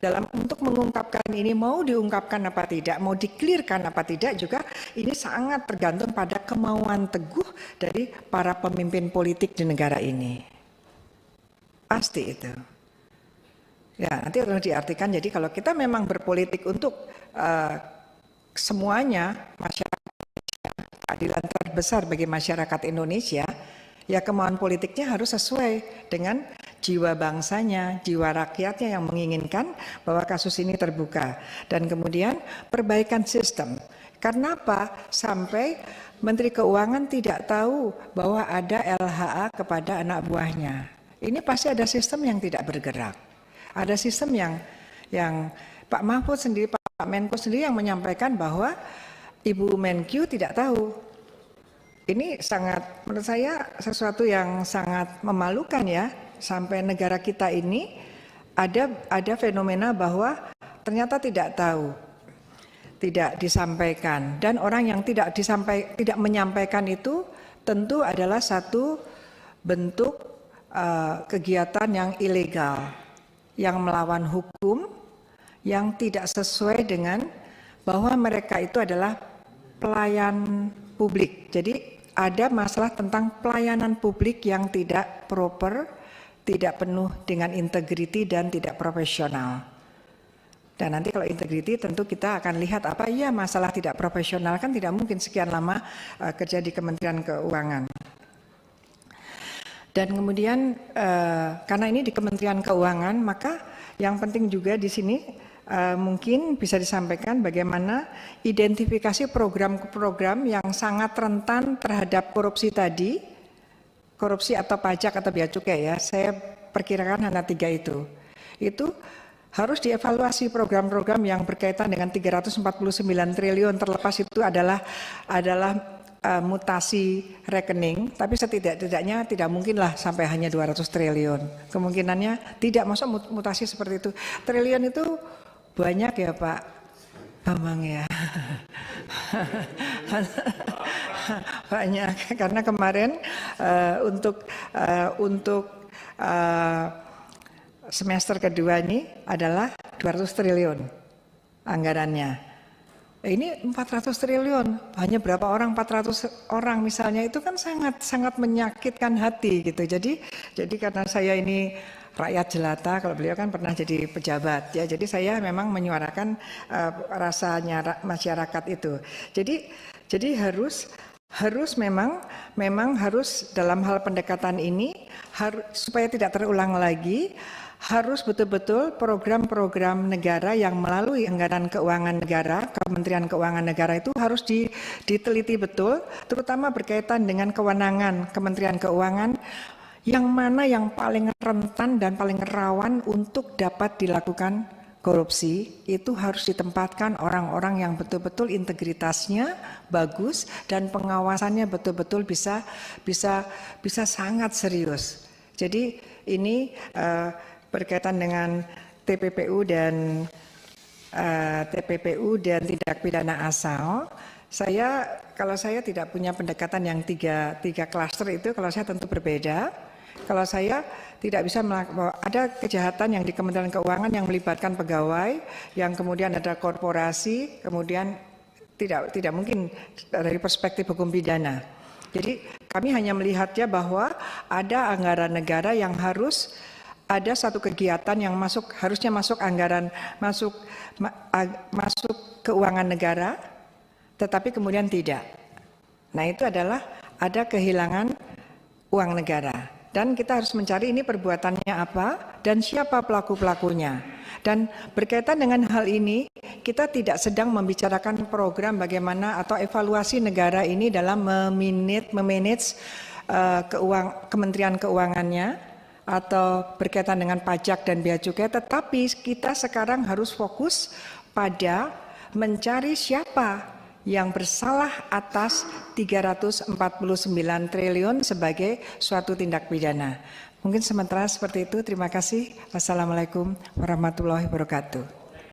dalam untuk mengungkapkan ini, mau diungkapkan apa tidak, mau diklirkan apa tidak juga ini sangat tergantung pada kemauan teguh dari para pemimpin politik di negara ini. Pasti itu. Ya, nanti harus diartikan, jadi kalau kita memang berpolitik untuk semuanya, masyarakat, keadilan terbesar bagi masyarakat Indonesia, ya kemauan politiknya harus sesuai dengan jiwa bangsanya, jiwa rakyatnya yang menginginkan bahwa kasus ini terbuka. Dan kemudian perbaikan sistem. Karena apa? Sampai Menteri Keuangan tidak tahu bahwa ada LHA kepada anak buahnya. Ini pasti ada sistem yang tidak bergerak. Ada sistem yang Pak Mahfud sendiri, Pak Menko sendiri yang menyampaikan bahwa Ibu Menkyu tidak tahu. Ini sangat, menurut saya sesuatu yang sangat memalukan ya, sampai negara kita ini ada fenomena bahwa ternyata tidak tahu, tidak disampaikan, dan orang yang tidak menyampaikan itu tentu adalah satu bentuk kegiatan yang ilegal, yang melawan hukum, yang tidak sesuai dengan bahwa mereka itu adalah pelayan publik. Jadi ada masalah tentang pelayanan publik yang tidak proper, tidak penuh dengan integriti dan tidak profesional. Dan nanti kalau integriti tentu kita akan lihat apa ya masalah tidak profesional, kan tidak mungkin sekian lama kerja di Kementerian Keuangan. Dan kemudian karena ini di Kementerian Keuangan, maka yang penting juga di sini mungkin bisa disampaikan bagaimana identifikasi program-program yang sangat rentan terhadap korupsi tadi, korupsi atau pajak atau bea cukai ya, saya perkirakan hanya 3 itu. Itu harus dievaluasi program-program yang berkaitan dengan 349 triliun, terlepas itu adalah mutasi rekening, tapi setidak-tidaknya tidak mungkinlah sampai hanya 200 triliun. Kemungkinannya tidak, masuk mutasi seperti itu. Triliun itu banyak ya Pak Bambang ya. Banyak, karena kemarin untuk semester kedua ini adalah 200 triliun anggarannya. Ini 400 triliun, hanya berapa orang, 400 orang misalnya, itu kan sangat menyakitkan hati gitu. Jadi karena saya ini rakyat jelata, kalau beliau kan pernah jadi pejabat ya, jadi saya memang menyuarakan rasanya masyarakat itu. Jadi harus memang harus dalam hal pendekatan ini supaya tidak terulang lagi, harus betul-betul program-program negara yang melalui anggaran keuangan negara, Kementerian Keuangan Negara itu harus diteliti betul, terutama berkaitan dengan kewenangan Kementerian Keuangan, yang mana yang paling rentan dan paling rawan untuk dapat dilakukan korupsi, itu harus ditempatkan orang-orang yang betul-betul integritasnya bagus dan pengawasannya betul-betul bisa sangat serius. Jadi ini berkaitan dengan TPPU dan tindak pidana asal. Kalau saya tidak punya pendekatan yang tiga klaster itu, kalau saya tentu berbeda. Kalau saya tidak bisa ada kejahatan yang di Kementerian Keuangan yang melibatkan pegawai, yang kemudian ada korporasi, kemudian tidak mungkin dari perspektif hukum pidana. Jadi kami hanya melihatnya bahwa ada anggaran negara yang harus ada satu kegiatan yang harusnya masuk anggaran, masuk keuangan negara, tetapi kemudian tidak. Nah itu adalah ada kehilangan uang negara. Dan kita harus mencari ini perbuatannya apa dan siapa pelaku-pelakunya. Dan berkaitan dengan hal ini, kita tidak sedang membicarakan program bagaimana atau evaluasi negara ini dalam memanage Kementerian Keuangannya, atau berkaitan dengan pajak dan bea cukai, tetapi kita sekarang harus fokus pada mencari siapa yang bersalah atas 349 triliun sebagai suatu tindak pidana. Mungkin sementara seperti itu. Terima kasih. Wassalamualaikum warahmatullahi wabarakatuh.